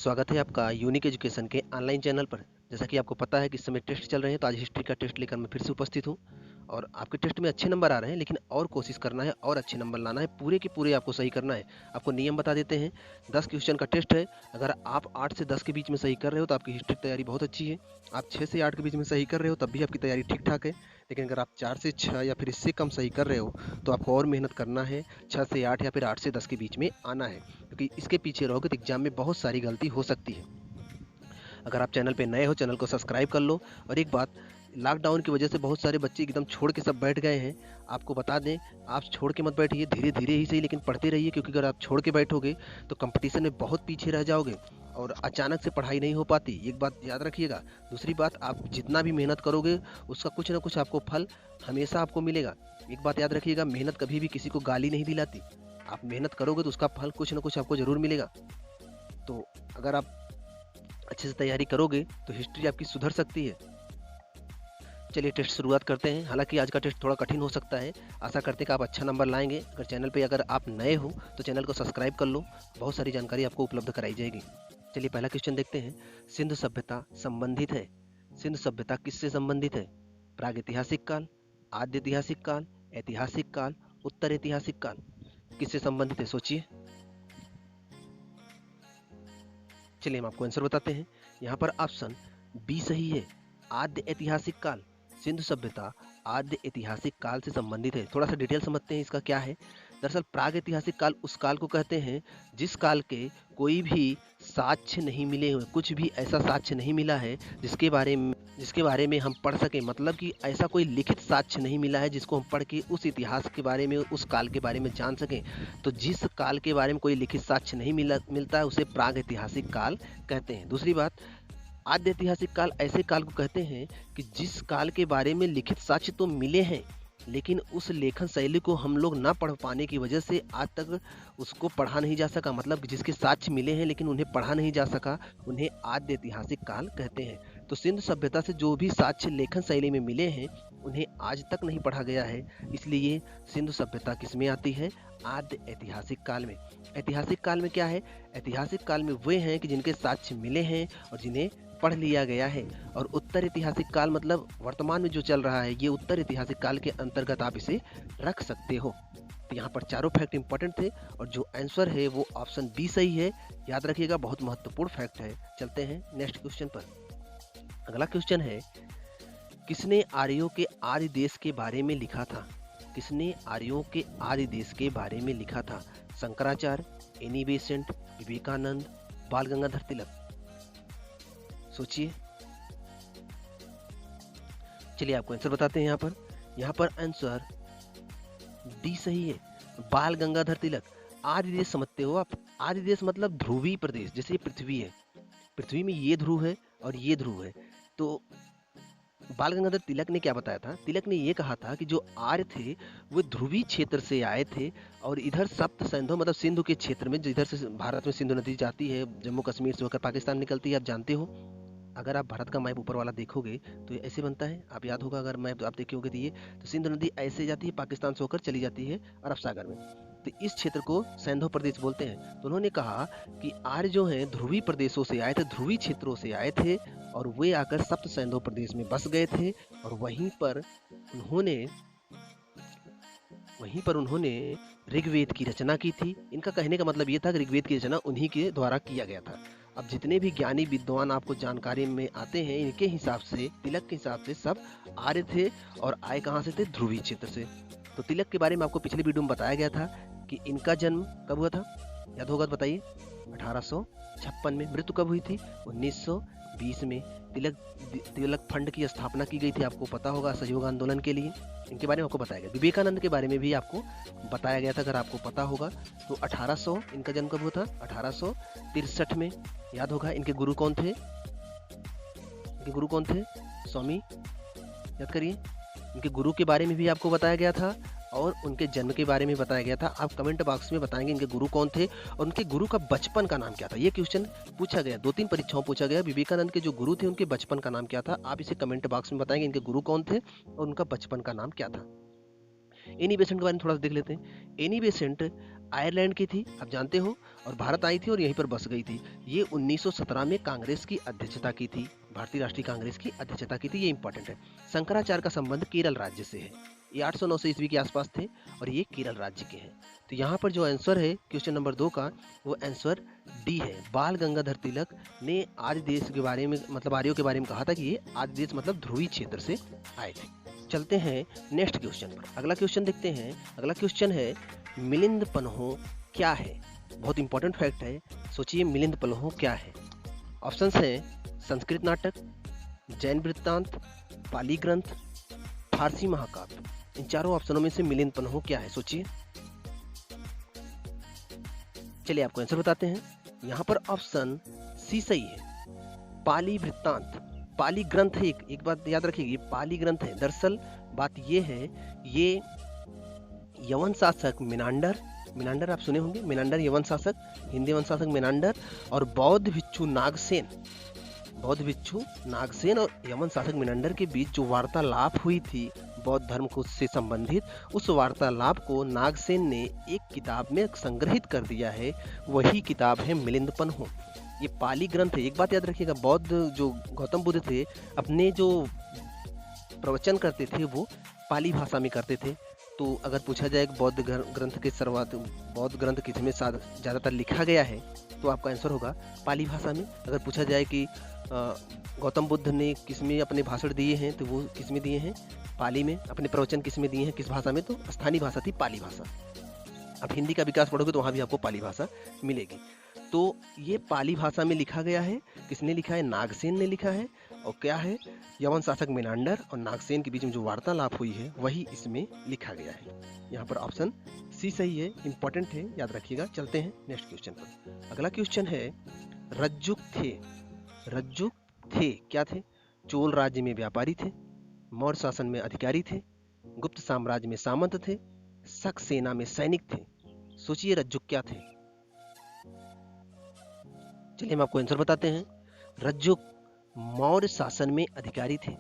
स्वागत है आपका यूनिक एजुकेशन के ऑनलाइन चैनल पर। जैसा कि आपको पता है कि इस समय टेस्ट चल रहे हैं, तो आज हिस्ट्री का टेस्ट लेकर मैं फिर से उपस्थित हूं। और आपके टेस्ट में अच्छे नंबर आ रहे हैं, लेकिन और कोशिश करना है और अच्छे नंबर लाना है, पूरे के पूरे आपको सही करना है। आपको नियम बता देते हैं। 10 क्वेश्चन का टेस्ट है। अगर आप 8 से 10 के बीच में सही कर रहे हो तो आपकी हिस्ट्री की तैयारी बहुत अच्छी है। आप 6 से 8 के बीच में सही कर रहे हो तब भी आपकी तैयारी ठीक ठाक है। लेकिन अगर आप 4 से 6 या फिर इससे कम सही कर रहे हो तो आपको और मेहनत करना है। 6 से 8 या फिर 8 से 10 के बीच में आना है, क्योंकि इसके पीछे रहोगे तो एग्जाम में बहुत सारी गलती हो सकती है। अगर आप चैनल पे नए हो, चैनल को सब्सक्राइब कर लो। और एक बात, लॉकडाउन की वजह से बहुत सारे बच्चे एकदम छोड़ के सब बैठ गए हैं। आपको बता दें, आप छोड़ के मत बैठिए, धीरे धीरे ही सही लेकिन पढ़ते रहिए, क्योंकि अगर आप छोड़ के बैठोगे तो कंपटीशन में बहुत पीछे रह जाओगे और अचानक से पढ़ाई नहीं हो पाती। एक बात याद रखिएगा। दूसरी बात, आप जितना भी मेहनत करोगे उसका कुछ ना कुछ आपको फल हमेशा आपको मिलेगा। एक बात याद रखिएगा, मेहनत कभी भी किसी को गाली नहीं दिलाती। आप मेहनत करोगे तो उसका फल कुछ ना कुछ आपको ज़रूर मिलेगा। तो अगर आप अच्छे से तैयारी करोगे तो हिस्ट्री आपकी सुधर सकती है। चलिए टेस्ट शुरुआत करते हैं। हालांकि आज का टेस्ट थोड़ा कठिन हो सकता है। आशा करते हैं कि आप अच्छा नंबर लाएंगे। अगर चैनल पे अगर आप नए हो तो चैनल को सब्सक्राइब कर लो, बहुत सारी जानकारी आपको उपलब्ध कराई जाएगी। चलिए पहला क्वेश्चन देखते हैं। सिंधु सभ्यता संबंधित है। सिंधु सभ्यता किससे संबंधित है? प्रागैतिहासिक काल, आद्य ऐतिहासिक काल, ऐतिहासिक काल, उत्तर ऐतिहासिक काल। किससे संबंधित है, सोचिए। चलिए हम आपको आंसर बताते हैं। यहाँ पर ऑप्शन बी सही है, आद्य ऐतिहासिक काल। सिंधु सभ्यता आद्य ऐतिहासिक काल से संबंधित है। थोड़ा सा डिटेल समझते हैं इसका क्या है। दरअसल प्राग ऐतिहासिक काल उस काल को कहते हैं जिस काल के कोई भी साक्ष्य नहीं मिले हुए, कुछ भी ऐसा साक्ष्य नहीं मिला है जिसके बारे में हम पढ़ सकें। मतलब कि ऐसा कोई लिखित साक्ष्य नहीं मिला है जिसको हम पढ़ के उस इतिहास के बारे में, उस काल के बारे में जान सकें। तो जिस काल के बारे में कोई लिखित साक्ष्य नहीं मिलता है उसे प्राग ऐतिहासिक काल कहते हैं। दूसरी बात, आद्य ऐतिहासिक काल ऐसे काल को कहते हैं कि जिस काल के बारे में लिखित साक्ष्य तो मिले हैं, लेकिन उस लेखन शैली को हम लोग ना पढ़ पाने की वजह से आज तक उसको पढ़ा नहीं जा सका। मतलब जिसके साक्ष्य मिले हैं लेकिन उन्हें पढ़ा नहीं जा सका, उन्हें आद्य ऐतिहासिक काल कहते हैं। तो सिंधु सभ्यता से जो भी साक्ष्य लेखन शैली में मिले हैं उन्हें आज तक नहीं पढ़ा गया है, इसलिए सिंधु सभ्यता किस में आती है? आद्य ऐतिहासिक काल में। ऐतिहासिक काल में क्या है? ऐतिहासिक काल में वे हैं कि जिनके साक्ष्य मिले हैं और जिन्हें पढ़ लिया गया है। और उत्तर ऐतिहासिक काल मतलब वर्तमान में जो चल रहा है, ये उत्तर ऐतिहासिक काल के अंतर्गत आप इसे रख सकते हो। तो यहाँ पर चारों फैक्ट इंपॉर्टेंट थे और जो आंसर है वो ऑप्शन बी सही है। याद रखिएगा, बहुत महत्वपूर्ण फैक्ट है। चलते हैं नेक्स्ट क्वेश्चन पर। अगला क्वेश्चन है, किसने आर्यों के आर्य देश के बारे में लिखा था? किसने आर्यों के आर्य देश के बारे में लिखा था? शंकराचार्य, एनी बेसेंट, विवेकानंद, बाल गंगाधर तिलक। सोचिए। चलिए आपको आंसर बताते हैं। यहाँ पर आंसर डी सही है, बाल गंगाधर तिलक। आर्य देश समझते हो आप? आर्य देश मतलब ध्रुवीय प्रदेश। जैसे पृथ्वी है, पृथ्वी में ये ध्रुव है और ये ध्रुव है। तो बाल गंगाधर तिलक ने क्या बताया था? तिलक ने ये कहा था कि जो आर्य थे वो ध्रुवीय क्षेत्र से आए थे और इधर सप्त सिंधु मतलब सिंधु के क्षेत्र में, जो इधर से भारत में सिंधु नदी जाती है, जम्मू कश्मीर से होकर पाकिस्तान निकलती है, आप जानते हो। अगर आप भारत का मैप ऊपर वाला देखोगे तो ये ऐसे बनता है, आप याद होगा अगर मैप आप देखे होगे तो ये तो सिंधु नदी ऐसे जाती है, पाकिस्तान से होकर चली जाती है अरब सागर में। तो इस क्षेत्र को सिंधु प्रदेश बोलते हैं। तो उन्होंने कहा कि आर्य जो हैं ध्रुवीय प्रदेशों से आए थे, ध्रुवीय क्षेत्रों से आए थे और वे आकर सप्त सिंधु प्रदेश में बस गए थे और वहीं पर उन्होंने ऋग्वेद की रचना की थी। इनका कहने का मतलब ये था कि ऋग्वेद की रचना उन्हीं के द्वारा किया गया था। अब जितने भी ज्ञानी विद्वान आपको जानकारी में आते हैं, इनके हिसाब से, तिलक के हिसाब से सब आर्य थे और आए कहाँ से थे? ध्रुवीय क्षेत्र से। तो तिलक के बारे में आपको पिछले वीडियो में बताया गया था कि इनका जन्म कब हुआ था, याद होगा तो बताइए। 1856 में। मृत्यु कब हुई थी? 1920 में। तिलक फंड की स्थापना की गई थी, आपको पता होगा, सहयोग आंदोलन के लिए। इनके बारे में आपको बताया गया। विवेकानंद के बारे में भी आपको बताया गया था, अगर आपको पता होगा तो। 1800 इनका जन्म कब हुआ था? 1863 में। याद होगा। इनके गुरु कौन थे? स्वामी, याद करिए। इनके गुरु के बारे में भी आपको बताया गया था और उनके जन्म के बारे में बताया गया था। आप कमेंट बॉक्स में बताएंगे इनके गुरु कौन थे और उनके गुरु का बचपन का नाम क्या था। ये क्वेश्चन पूछा गया, 2-3 परीक्षाओं पूछा गया। विवेकानंद के जो गुरु थे उनके बचपन का नाम क्या था? आप इसे कमेंट बॉक्स में बताएंगे इनके गुरु कौन थे और उनका बचपन का नाम क्या था। एनी बेसेंट के बारे में थोड़ा सा देख लेते हैं। एनी बेसेंट आयरलैंड की थी, आप जानते हो, और भारत आई थी और यहीं पर बस गई थी। ये 1917 में कांग्रेस की अध्यक्षता की थी, भारतीय राष्ट्रीय कांग्रेस की अध्यक्षता की थी, ये इंपॉर्टेंट है। शंकराचार्य का संबंध केरल राज्य से है, ये 809 से ईस्वी के आसपास थे और ये केरल राज्य के हैं। तो यहाँ पर जो आंसर है क्वेश्चन नंबर 2 का, वो आंसर डी है। बाल गंगाधर तिलक ने आर्य देश के बारे में, मतलब आर्यों के बारे में कहा था कि ये आर्य देश मतलब ध्रुवीय क्षेत्र से आए थे। चलते हैं नेक्स्ट क्वेश्चन पर। अगला क्वेश्चन देखते हैं। अगला क्वेश्चन है मिलिंद पन्हो क्या है? बहुत इंपॉर्टेंट फैक्ट है, सोचिए मिलिंद पन्हो क्या है? ऑप्शंस हैं संस्कृत नाटक, जैन वृत्तांत, पाली ग्रंथ, फारसी महाकाव्य। इन चारों ऑप्शनों में से मिलिंद पन्हो क्या है, सोचिए। चलिए आपको आंसर बताते हैं। यहाँ पर ऑप्शन सी सही है, पाली वृत्तांत। पाली ग्रंथ है, एक बात याद रखिए, ये पाली ग्रंथ है। दरअसल बात ये है, ये यवन शासक मिनांडर आप सुने होंगे, मिनांडर यवन शासक, हिंदी वन शासक मिनांडर, और बौद्ध भिक्षु नागसेन और यवन शासक मिनांडर के बीच जो वार्तालाप हुई थी बौद्ध धर्म को से संबंधित, उस वार्तालाप को नागसेन ने एक किताब में संग्रहित कर दिया है। वही किताब है मिलिंद पन्हो। ये पाली ग्रंथ है। एक बात याद रखिएगा, बौद्ध जो गौतम बुद्ध थे, अपने जो प्रवचन करते थे वो पाली भाषा में करते थे। तो अगर पूछा जाए बौद्ध ग्रंथ के बौद्ध ग्रंथ किस में ज़्यादातर लिखा गया है, तो आपका आंसर होगा पाली भाषा में। अगर पूछा जाए कि गौतम बुद्ध ने किस में अपने भाषण दिए हैं, तो वो किस में दिए हैं? पाली में। अपने प्रवचन किस में दिए हैं, किस भाषा में? तो स्थानीय भाषा थी पाली भाषा। अब हिंदी का विकास पढ़ोगे तो वहाँ भी आपको पाली भाषा मिलेगी। तो ये पाली भाषा में लिखा गया है। किसने लिखा है? नागसेन ने लिखा है। और क्या है? यवन शासक मिनांडर और नागसेन के बीच में जो वार्तालाप हुई है वही इसमें लिखा गया है। यहाँ पर ऑप्शन सी सही है, इंपॉर्टेंट है, याद रखिएगा। चलते हैं नेक्स्ट क्वेश्चन पर। अगला क्वेश्चन है रज्जुक थे क्या थे? चोल राज्य में व्यापारी थे, मौर्य शासन में अधिकारी थे, गुप्त साम्राज्य में सामंत थे, शक सेना में सैनिक थे। सोचिए रज्जुक क्या थे? चलिए हम आपको आंसर बताते हैं। रज्जुक मौर्य शासन में अधिकारी थे।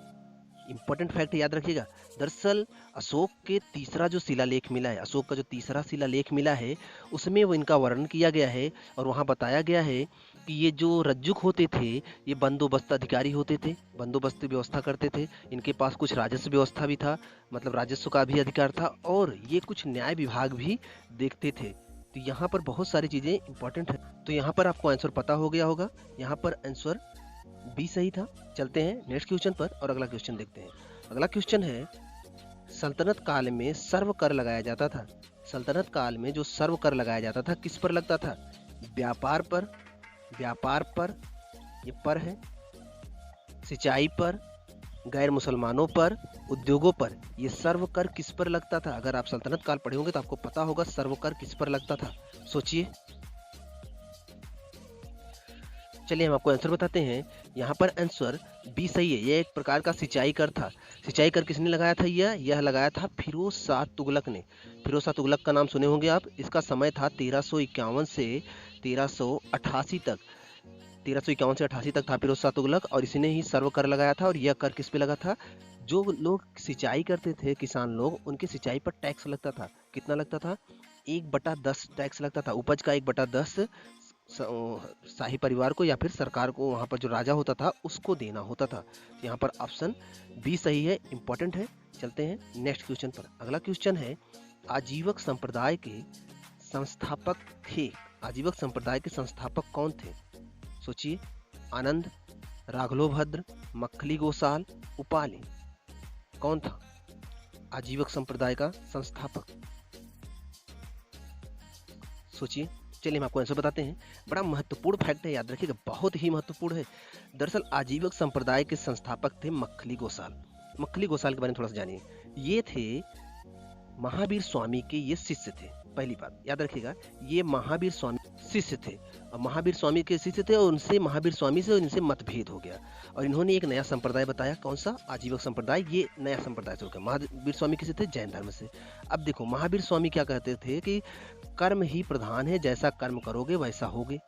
इंपॉर्टेंट फैक्ट याद रखिएगा। दरअसल अशोक के तीसरा जो शिलालेख मिला है, अशोक का जो तीसरा शिलालेख मिला है, उसमें वो इनका वर्णन किया गया है और वहाँ बताया गया है कि ये जो रज्जुक होते थे, ये बंदोबस्त अधिकारी होते थे, बंदोबस्त व्यवस्था करते थे। इनके पास कुछ राजस्व व्यवस्था भी था, मतलब राजस्व का भी अधिकार था, और ये कुछ न्याय विभाग भी देखते थे। तो यहाँ पर बहुत सारी चीजें इंपॉर्टेंट है। तो यहाँ पर आपको आंसर पता हो गया होगा। यहाँ पर आंसर बी सही था। चलते हैं नेक्स्ट क्वेश्चन पर और अगला क्वेश्चन देखते हैं। अगला क्वेश्चन है सल्तनत काल में सर्व कर लगाया जाता था। सल्तनत काल में जो सर्व कर लगाया जाता था किस पर लगता था? व्यापार पर, ये पर है, सिंचाई पर, गैर मुसलमानों पर, उद्योगों पर। ये सर्व कर किस पर लगता था? अगर आप सल्तनत काल पढ़े होंगे तो आपको पता होगा सर्व कर किस पर लगता था। सोचिए। चलिए हम आपको आंसर बताते हैं। यहाँ पर आंसर बी सही है। यह एक प्रकार का सिंचाई कर था। सिंचाई कर किसने लगाया था? यह लगाया था फिरोज शाह तुगलक ने। फिरोज शाह तुगलक का नाम सुने होंगे आप। इसका समय था 1351 से 1388 तक। 1351 से 88 तक था फिरोज शाह तुगलक, और इसने ही सर्व कर लगाया था। और यह कर किस पे लगा था? जो लोग सिंचाई करते थे, किसान लोग, उनके सिंचाई पर टैक्स लगता था। कितना लगता था? 1/10 टैक्स लगता था। उपज का 1/10 शाही परिवार को या फिर सरकार को, वहां पर जो राजा होता था उसको देना होता था। यहाँ पर ऑप्शन बी सही है, इंपॉर्टेंट है। चलते हैं नेक्स्ट क्वेश्चन पर। अगला क्वेश्चन है आजीवक संप्रदाय के संस्थापक थे। आजीवक संप्रदाय के संस्थापक कौन थे? सोचिए। आनंद, राघलोभद्र, मक्खली गोसाल, उपाली। कौन था आजीवक संप्रदाय का संस्थापक? सोचिए। चलिए हम आपको आंसर बताते हैं। बड़ा महत्वपूर्ण फैक्ट है, याद रखिएगा, बहुत ही महत्वपूर्ण है। दरअसल आजीवक संप्रदाय के संस्थापक थे मक्खली गोसाल। मक्खली गोसाल के बारे में थोड़ा सा जानिए। ये थे महावीर स्वामी के ये शिष्य थे। पहली बात याद रखिएगा, ये महावीर स्वामी शिष्य थे, और महावीर स्वामी के शिष्य थे, और उनसे महावीर स्वामी से इनसे मतभेद हो गया, और इन्होंने एक नया संप्रदाय बताया। कौन सा? आजीवक संप्रदाय। ये नया संप्रदाय शुरू किया। महावीर स्वामी किसे थे? जैन धर्म से। अब देखो, महावीर स्वामी क्या कहते थे कि कर्म ही प्रधान है, जैसा कर्म करोगे वैसा होगे।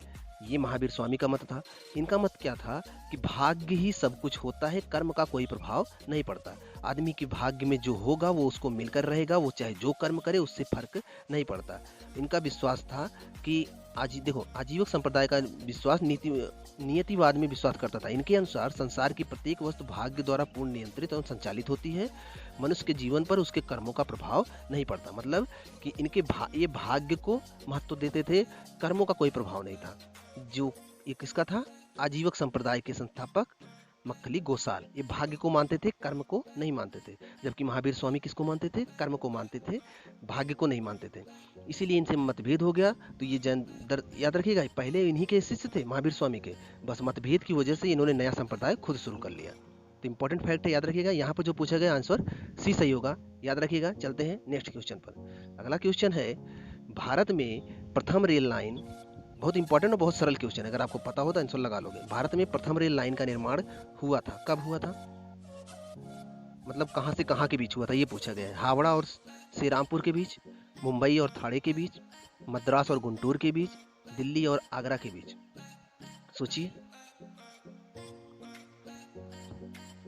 ये महावीर स्वामी का मत था। इनका मत क्या था कि भाग्य ही सब कुछ होता है, कर्म का कोई प्रभाव नहीं पड़ता। आदमी के भाग्य में जो होगा वो उसको मिलकर रहेगा, वो चाहे जो कर्म करे उससे फर्क नहीं पड़ता। इनका विश्वास था कि आज देखो आजीवक संप्रदाय का विश्वास नियतिवाद में विश्वास करता था। इनके अनुसार संसार की प्रत्येक वस्तु भाग्य द्वारा पूर्ण नियंत्रित और संचालित होती है, मनुष्य के जीवन पर उसके कर्मों का प्रभाव नहीं पड़ता। मतलब कि इनके ये भाग्य को महत्व देते थे, कर्मों का कोई प्रभाव नहीं था। जो ये किसका था? आजीवक संप्रदाय के संस्थापक मक्खली गोसाल। ये भाग्य को मानते थे, कर्म को नहीं मानते थे। जबकि महावीर स्वामी किसको मानते थे? कर्म को मानते थे, भाग्य को नहीं मानते थे। इसीलिए इनसे मतभेद हो गया। तो ये याद रखिएगा, पहले इन्हीं के शिष्य थे महावीर स्वामी के, बस मतभेद की वजह से इन्होंने नया संप्रदाय खुद शुरू कर लिया। तो इंपॉर्टेंट फैक्ट है, याद रखिएगा। यहाँ पर जो पूछा गया आंसर सी सही होगा, याद रखिएगा। चलते हैं नेक्स्ट क्वेश्चन पर। अगला क्वेश्चन है, भारत में प्रथम रेल लाइन, बहुत इंपॉर्टेंट और बहुत सरल क्वेश्चन है, अगर आपको पता हो तो आंसर लगा लोगे। भारत में प्रथम रेल लाइन का निर्माण हुआ था, कब हुआ था? मतलब कहाँ से कहाँ के बीच हुआ था, ये पूछा गया है। हावड़ा और श्रीरामपुर के बीच, मुंबई और ठाणे के बीच, मद्रास और गुंटूर के बीच, दिल्ली और आगरा के बीच। सोचिए।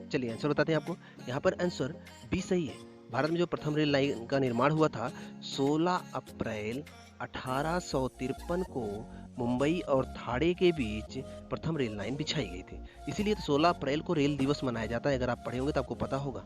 चलिए आंसर बताते हैं आपको। यहाँ पर आंसर बी सही है। भारत में जो प्रथम रेल लाइन का निर्माण हुआ था 16 अप्रैल 1853 को मुंबई और ठाणे के बीच प्रथम रेल लाइन बिछाई गई थी। इसीलिए तो 16 अप्रैल को रेल दिवस मनाया जाता है। अगर आप पढ़े होंगे तो आपको पता होगा।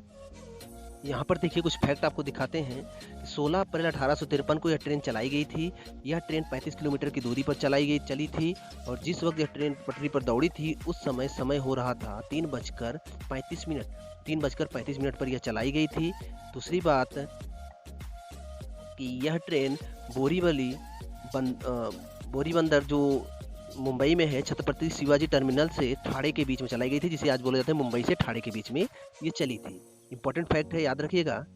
यहाँ पर देखिए कुछ फैक्ट आपको दिखाते हैं। 16 अप्रैल 1853 को यह ट्रेन चलाई गई थी। यह ट्रेन 35 किलोमीटर की दूरी पर चली थी और जिस वक्त यह ट्रेन पटरी पर दौड़ी थी उस समय हो रहा था 3:35 पर यह चलाई गई थी। दूसरी बात कि यह ट्रेन बोरीबंदर जो मुंबई में है, छत्रपति शिवाजी टर्मिनल से ठाणे के बीच में चलाई गई थी, जिसे आज बोला जाता है मुंबई से ठाणे के बीच में ये चली थी। इंपॉर्टेंट फैक्ट है, याद रखिएगा।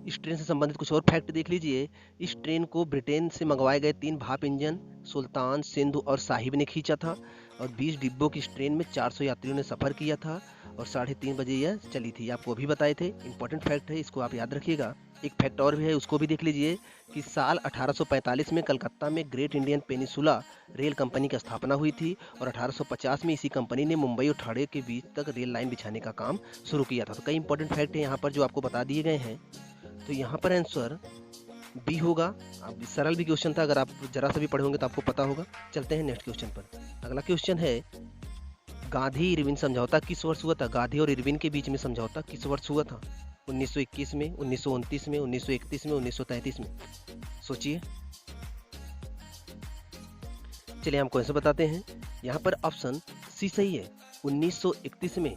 इस ट्रेन से संबंधित कुछ और फैक्ट देख लीजिए। इस ट्रेन को ब्रिटेन से मंगवाए गए 3 भाप इंजन सुल्तान, सिंधु और साहिब ने खींचा था और 20 डिब्बों की इस ट्रेन में 400 यात्रियों ने सफर किया था और 3:30 बजे यह चली थी। आपको अभी बताए थे, इंपॉर्टेंट फैक्ट है, इसको आप याद रखिएगा। एक फैक्ट और भी है, उसको भी देख लीजिए कि साल 1845 में कलकत्ता में great Indian peninsula rail company की स्थापना हुई थी और 1850 में इसी कंपनी ने मुंबई और ठाणे के बीच तक रेल लाइन बिछाने का काम शुरू किया था। तो कई इंपॉर्टेंट फैक्ट है यहाँ पर जो आपको बता दिए गए हैं। तो यहाँ पर आंसर बी होगा। अब सरल भी क्वेश्चन था, अगर आप जरा सा भी पढ़े होंगे तो आपको पता होगा। चलते हैं नेक्स्ट क्वेश्चन पर। अगला क्वेश्चन है, गांधी इरविन समझौता किस वर्ष हुआ था? गांधी और इरविन के बीच में समझौता किस वर्ष हुआ था? 1921 में, 1929 में, 1931 में, 1933 में? सोचिए। चलिए हमको ऐसे बताते हैं। यहाँ पर ऑप्शन सी सही है, 1931 में।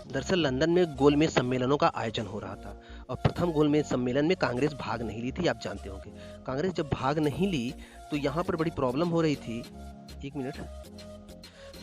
दरअसल लंदन में गोलमेज सम्मेलनों का आयोजन हो रहा था और प्रथम गोलमेज सम्मेलन में कांग्रेस भाग नहीं ली थी। आप जानते होंगे कांग्रेस जब भाग नहीं ली तो यहाँ पर बड़ी प्रॉब्लम हो रही थी। एक मिनट।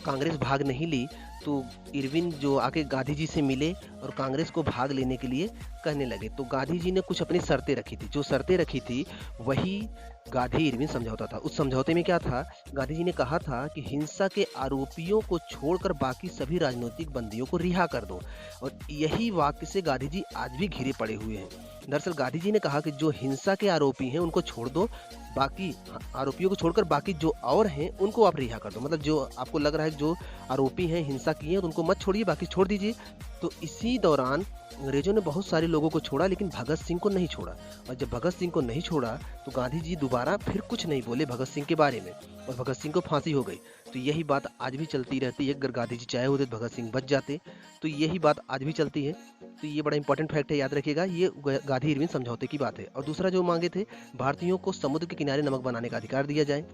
कांग्रेस भाग नहीं ली तो इरविन जो आके गांधी जी से मिले और कांग्रेस को भाग लेने के लिए कहने लगे। तो गांधी जी ने कुछ अपनी शर्तें रखी थी, जो शर्तें रखी थी वही गांधी इरविन समझौता था। उस समझौते में क्या था? गांधी जी ने कहा था कि हिंसा के आरोपियों को छोड़कर बाकी सभी राजनीतिक बंदियों को रिहा कर दो और यही वाक्य से गांधी जी आज भी घिरे पड़े हुए हैं। दरअसल गांधी जी ने कहा कि जो हिंसा के आरोपी हैं उनको छोड़ दो, बाकी आरोपियों को छोड़कर बाकी जो और हैं उनको आप रिहा कर दो। मतलब जो आपको लग रहा है जो आरोपी हैं, हिंसा किए हैं, तो उनको मत छोड़िए, बाकी छोड़ दीजिए। तो इसी दौरान अंग्रेजों ने बहुत सारे लोगों को छोड़ा लेकिन भगत सिंह को नहीं छोड़ा। और जब भगत सिंह को नहीं छोड़ा तो गांधी जी दोबारा फिर कुछ नहीं बोले भगत सिंह के बारे में और भगत सिंह को फांसी हो गई। तो यही बात आज भी चलती रहती है। अगर गांधी जी चाहे होते तो भगत सिंह बच जाते। तो यही बात आज भी चलती है। तो ये बड़ा इंपॉर्टेंट फैक्ट है, याद रखिएगा। ये गांधी इरविन समझौते की बात है। और दूसरा जो मांगे थे, भारतीयों को समुद्र के किनारे नमक बनाने का अधिकार दिया जाए।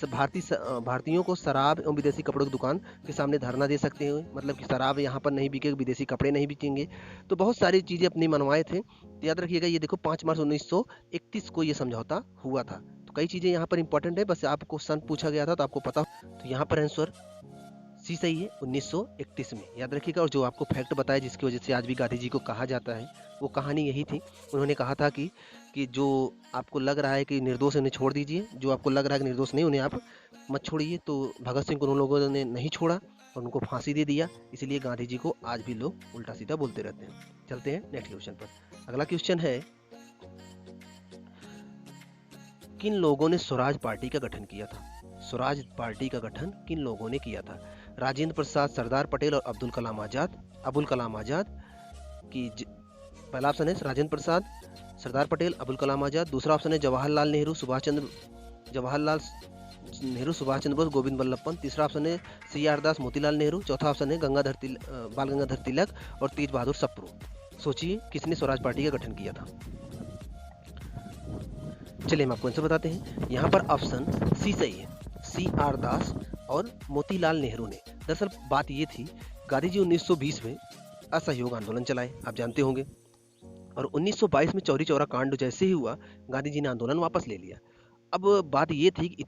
भारतीयों को शराब एवं विदेशी कपड़ों की दुकान के सामने धरना दे सकते हैं, मतलब कि शराब यहाँ पर नहीं बिकेगी, विदेशी कपड़े नहीं बिकेंगे। तो बहुत सारी चीजें अपनी मनवाए थे। तो याद रखिएगा, ये देखो 5 मार्च 1931 को ये समझौता हुआ था। तो कई चीजें यहाँ पर इंपॉर्टेंट है, बस आपको सन पूछा गया था तो आपको पता। तो यहाँ पर आंसर सी सही है, 1931 में, याद रखिएगा। और जो आपको फैक्ट बताया जिसकी वजह से आज भी गांधी जी को कहा जाता है, वो कहानी यही थी। उन्होंने कहा था कि जो आपको लग रहा है कि निर्दोष है उन्हें छोड़ दीजिए, जो आपको लग रहा है कि निर्दोष नहीं उन्हें आप मत छोड़िए। तो भगत सिंह को उन लोगों ने नहीं छोड़ा और उनको फांसी दे दिया। इसलिए गांधी जी को आज भी लोग उल्टा सीधा बोलते रहते हैं। चलते हैं नेक्स्ट क्वेश्चन पर। अगला क्वेश्चन है, किन लोगों ने स्वराज पार्टी का गठन किया था? स्वराज पार्टी का गठन किन लोगों ने किया था? राजेंद्र प्रसाद, सरदार पटेल और अबुल कलाम आजाद। कि पहला ऑप्शन है राजेंद्र प्रसाद, सरदार पटेल, अबुल कलाम आजाद। दूसरा ऑप्शन है जवाहरलाल नेहरू, सुभाष चंद्र बोस, गोविंद बल्लभ पंत। तीसरा ऑप्शन है CR दास, मोतीलाल नेहरू। चौथा ऑप्शन है बाल गंगाधर तिलक और तेज बहादुर सप्रू। सोचिए किसने स्वराज पार्टी का गठन किया था। चलिए हम आपको आंसर बताते हैं। यहाँ पर ऑप्शन सी सही है, CR दास और मोतीलाल नेहरू ने। दरअसल बात ये थी, गांधी जी 1920 में असहयोग आंदोलन चलाए, आप जानते होंगे, और 1922 में चौरी चौरा कांड जैसे ही हुआ, गांधी जी ने आंदोलन वापस ले लिया। अब बात ये थी कि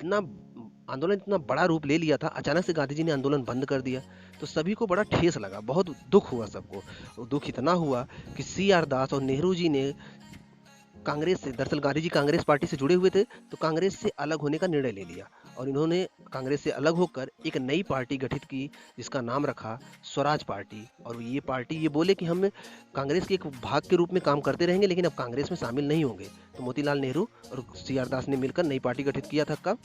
आंदोलन इतना बड़ा रूप ले लिया था, अचानक से गांधी जी ने आंदोलन बंद कर दिया, तो सभी को बड़ा ठेस लगा, बहुत दुख हुआ सबको। दुख इतना हुआ कि CR दास और नेहरू जी ने कांग्रेस से, दरअसल गांधी जी कांग्रेस पार्टी से जुड़े हुए थे, तो कांग्रेस से अलग होने का निर्णय ले लिया और इन्होंने कांग्रेस से अलग होकर एक नई पार्टी गठित की जिसका नाम रखा स्वराज पार्टी। और ये पार्टी ये बोले कि हम कांग्रेस के एक भाग के रूप में काम करते रहेंगे, लेकिन अब कांग्रेस में शामिल नहीं होंगे। तो मोतीलाल नेहरू और CR दास ने मिलकर नई पार्टी गठित किया था। कब?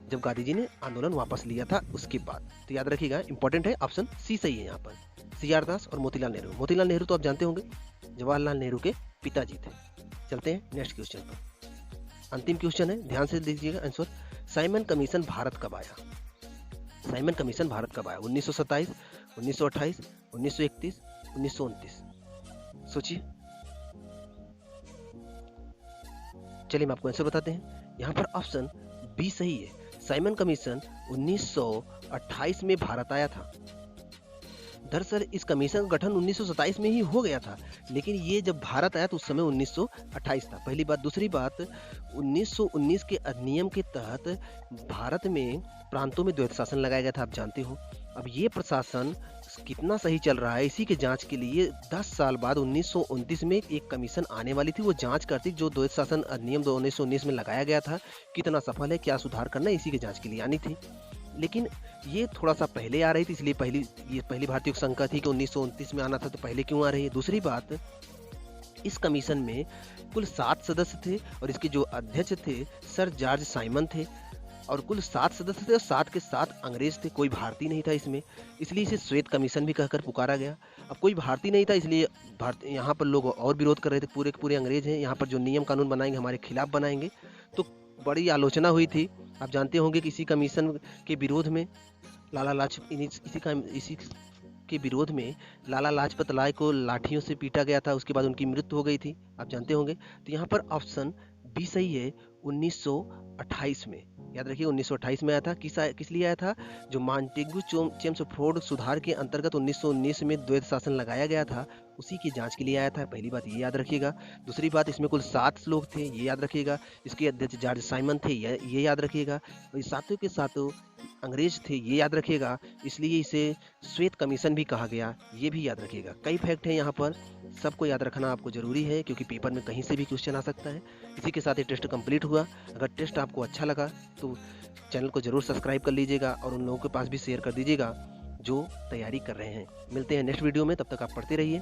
जब गांधी जी ने आंदोलन वापस लिया था उसके बाद। तो याद रखिएगा, इंपॉर्टेंट है, ऑप्शन सी सही है यहाँ पर, CR दास और मोतीलाल नेहरू। मोतीलाल नेहरू तो आप जानते होंगे जवाहरलाल नेहरू के पिताजी थे। चलते हैं नेक्स्ट क्वेश्चन पर। अंतिम क्वेश्चन है, ध्यान से दीजिएगा आंसर। साइमन कमीशन भारत कब आया? साइमन कमीशन भारत कब आया? 1927, 1928, 1931, 1929। सोचिए। चलिए हम आपको आंसर बताते हैं। यहाँ पर ऑप्शन बी सही है, साइमन कमीशन 1928 में भारत आया था। दरअसल इस कमीशन का गठन 1927 में ही हो गया था, लेकिन ये जब भारत आया तो उस समय 1928 था, पहली बात। दूसरी बात, 1919 के अधिनियम के तहत भारत में प्रांतों में द्वैत शासन लगाया गया था, आप जानते हो। अब ये प्रशासन कितना सही चल रहा है, इसी के जांच के लिए 10 साल बाद 1929 में एक कमीशन आने वाली थी। वो जांच करती जो द्वैत शासन अधिनियम 1919 में लगाया गया था कितना सफल है, क्या सुधार करना है, इसी के जांच के लिए आनी थी। लेकिन ये थोड़ा सा पहले आ रही थी, इसलिए पहली भारतीय शंका थी कि 1929 में आना था, तो पहले क्यों आ रही है। दूसरी बात, इस कमीशन में कुल 7 सदस्य थे और इसके जो अध्यक्ष थे सर जॉर्ज साइमन थे, और कुल 7 सदस्य थे और 7 के 7 अंग्रेज थे, कोई भारतीय नहीं था इसमें, इसलिए इसे श्वेत कमीशन भी कहकर पुकारा गया। अब कोई भारतीय नहीं था, इसलिए यहाँ पर लोग और विरोध कर रहे थे, पूरे के पूरे अंग्रेज हैं, यहाँ पर जो नियम कानून बनाएंगे हमारे खिलाफ बनाएंगे, तो बड़ी आलोचना हुई थी। आप जानते होंगे कि इसी कमीशन के विरोध में इसी के विरोध में लाला लाजपत राय को लाठियों से पीटा गया था, उसके बाद उनकी मृत्यु हो गई थी, आप जानते होंगे। तो यहाँ पर ऑप्शन बी सही है, 1928 में। याद रखिए 1928 में आया था। किस लिए आया था? जो मॉन्टेग्यू चेम्सफोर्ड सुधार के अंतर्गत 1919 में द्वैत शासन लगाया गया था, उसी की जांच के लिए आया था, पहली बात ये याद रखिएगा। दूसरी बात, इसमें कुल 7 लोग थे, ये याद रखिएगा। इसके अध्यक्ष जॉर्ज साइमन थे, ये याद रखिएगा। और सातों के सातों अंग्रेज थे, ये याद रखिएगा, इसलिए इसे श्वेत कमीशन भी कहा गया, ये भी याद रखिएगा। कई फैक्ट हैं यहाँ पर, सबको याद रखना आपको जरूरी है, क्योंकि पेपर में कहीं से भी क्वेश्चन आ सकता है। इसी के साथ ये टेस्ट कंप्लीट हुआ। अगर टेस्ट आपको अच्छा लगा तो चैनल को जरूर सब्सक्राइब कर लीजिएगा और उन लोगों के पास भी शेयर कर दीजिएगा जो तैयारी कर रहे हैं। मिलते हैं नेक्स्ट वीडियो में, तब तक आप पढ़ते रहिए।